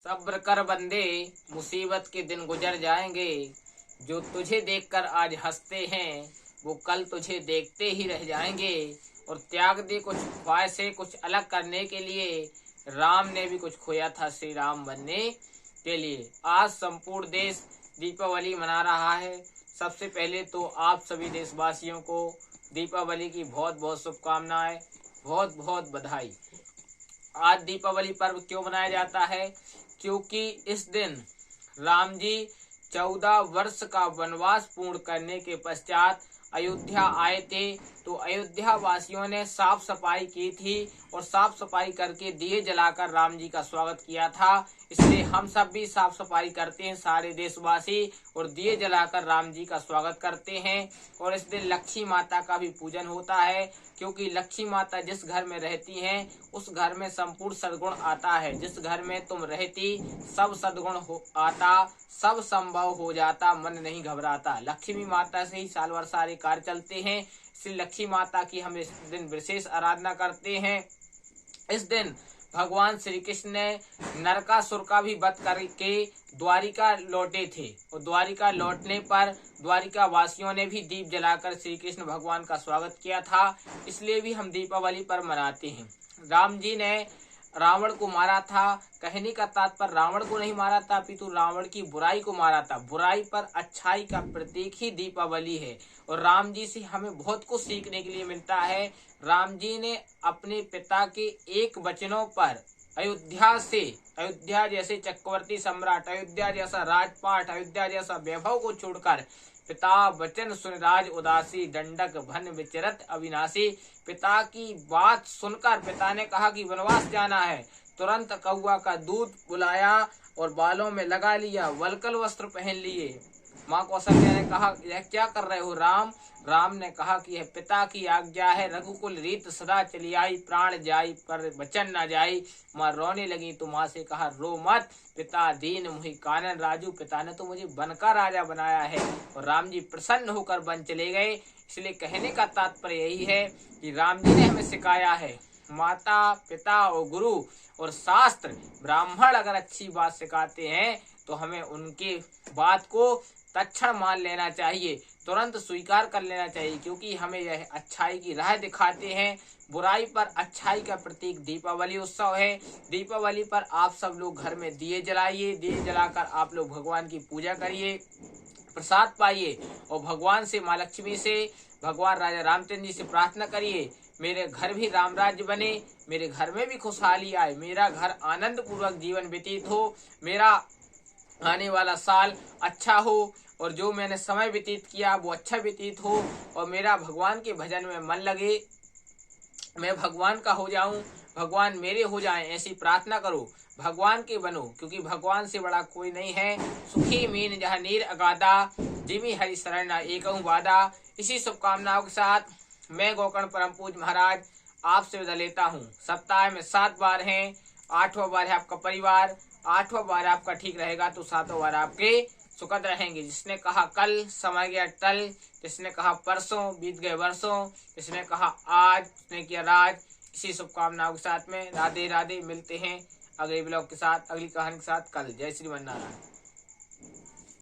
सब्र कर बंदे, मुसीबत के दिन गुजर जाएंगे। जो तुझे देखकर आज हंसते हैं, वो कल तुझे देखते ही रह जाएंगे। और त्याग दे कुछ ख्वाहिशें कुछ अलग करने के लिए। राम ने भी कुछ खोया था श्री राम बनने के लिए। आज संपूर्ण देश दीपावली मना रहा है। सबसे पहले तो आप सभी देशवासियों को दीपावली की बहुत बहुत शुभकामनाएं, बहुत बहुत बधाई। आज दीपावली पर्व क्यों मनाया जाता है? क्योंकि इस दिन राम जी 14 वर्ष का वनवास पूर्ण करने के पश्चात अयोध्या आए थे। तो अयोध्या वासियों ने साफ सफाई की थी और साफ सफाई करके दिए जलाकर राम जी का स्वागत किया था। इसलिए हम सब भी साफ सफाई करते हैं, सारे देशवासी, और दिए जलाकर राम जी का स्वागत करते हैं। और इस दिन लक्ष्मी माता का भी पूजन होता है, क्योंकि लक्ष्मी माता जिस घर में रहती हैं उस घर में संपूर्ण सद्गुण आता है। जिस घर में तुम रहती सब सद्गुण हो आता, सब संभव हो जाता, मन नहीं घबराता। लक्ष्मी माता से ही साल भर सारे कार्य चलते हैं। इसलिए लक्ष्मी माता की हम इस दिन विशेष आराधना करते हैं। इस दिन भगवान श्री कृष्ण ने नरकासुर का भी वध करके द्वारिका लौटे थे, और द्वारिका लौटने पर द्वारिका वासियों ने भी दीप जलाकर श्री कृष्ण भगवान का स्वागत किया था। इसलिए भी हम दीपावली पर मनाते हैं। राम जी ने रावण को मारा था। कहने का तात्पर्य रावण को नहीं मारा था, अपितु रावण की बुराई को मारा था। बुराई पर अच्छाई का प्रतीक ही दीपावली है। और राम जी से हमें बहुत कुछ सीखने के लिए मिलता है। राम जी ने अपने पिता के एक वचनों पर अयोध्या जैसे चक्रवर्ती सम्राट, अयोध्या जैसा राजपाट, अयोध्या जैसा वैभव को छोड़कर पिता वचन सुन राज उदासी, दंडक भन विचरत अविनाशी। पिता की बात सुनकर पिता ने कहा कि वनवास जाना है। तुरंत कौआ का दूध बुलाया और बालों में लगा लिया, वल्कल वस्त्र पहन लिए। माँ कौशल्या ने कहा, यह क्या कर रहे हो राम? राम ने कहा कि यह पिता की आज्ञा है। रघुकुल रीत सदा चली आई, प्राण जाई पर वचन न जाई। माँ रोने लगी तो माँ से कहा, रो मत, पिता दीन मुहि कानन राजू। पिता ने तो मुझे वन का राजा बनाया है। और राम जी प्रसन्न होकर वन चले गए। इसलिए कहने का तात्पर्य यही है कि राम जी ने हमें सिखाया है, माता पिता और गुरु और शास्त्र ब्राह्मण अगर अच्छी बात सिखाते हैं तो हमें उनके बात को तत्क्षण मान लेना चाहिए, तुरंत स्वीकार कर लेना चाहिए, क्योंकि हमें यह अच्छाई की राह दिखाते हैं। बुराई पर अच्छाई का प्रतीक दीपावली उत्सव है। दीपावली पर आप सब लोग घर में दिए जलाइए, दिए जलाकर आप लोग भगवान की पूजा करिए, प्रसाद पाइए, और भगवान से, माँ लक्ष्मी से, भगवान राजा रामचंद्र जी से प्रार्थना करिए, मेरे घर भी राम राज्य बने, मेरे घर में भी खुशहाली आए, मेरा घर आनंद पूर्वक जीवन व्यतीत हो, मेरा आने वाला साल अच्छा हो, और जो मैंने समय व्यतीत किया वो अच्छा व्यतीत हो, और मेरा भगवान के भजन में मन लगे, मैं भगवान का हो जाऊं, भगवान मेरे हो जाएं, ऐसी प्रार्थना करो। भगवान के बनो, क्योंकि भगवान से बड़ा कोई नहीं है। सुखी मीन जहाँ नीर अगाधा, जिमी हरि शरण एकहु बाधा। इसी शुभकामनाओं के साथ मैं गोकर्ण परम पूज्य महाराज आपसे विदा लेता हूँ। सप्ताह में 7 बार हैं। 8वां बार है आपका परिवार, 8वां बार आपका ठीक रहेगा तो 7वां बार आपके सुखद रहेंगे। जिसने कहा कल समय गया टल, जिसने कहा परसों बीत गए वर्षों, जिसने कहा आज उसने किया राज। इसी शुभकामनाओं के साथ में राधे राधे। मिलते हैं अगले ब्लॉग के साथ, अगली कहानी के साथ कल। जय श्री मन नारायण।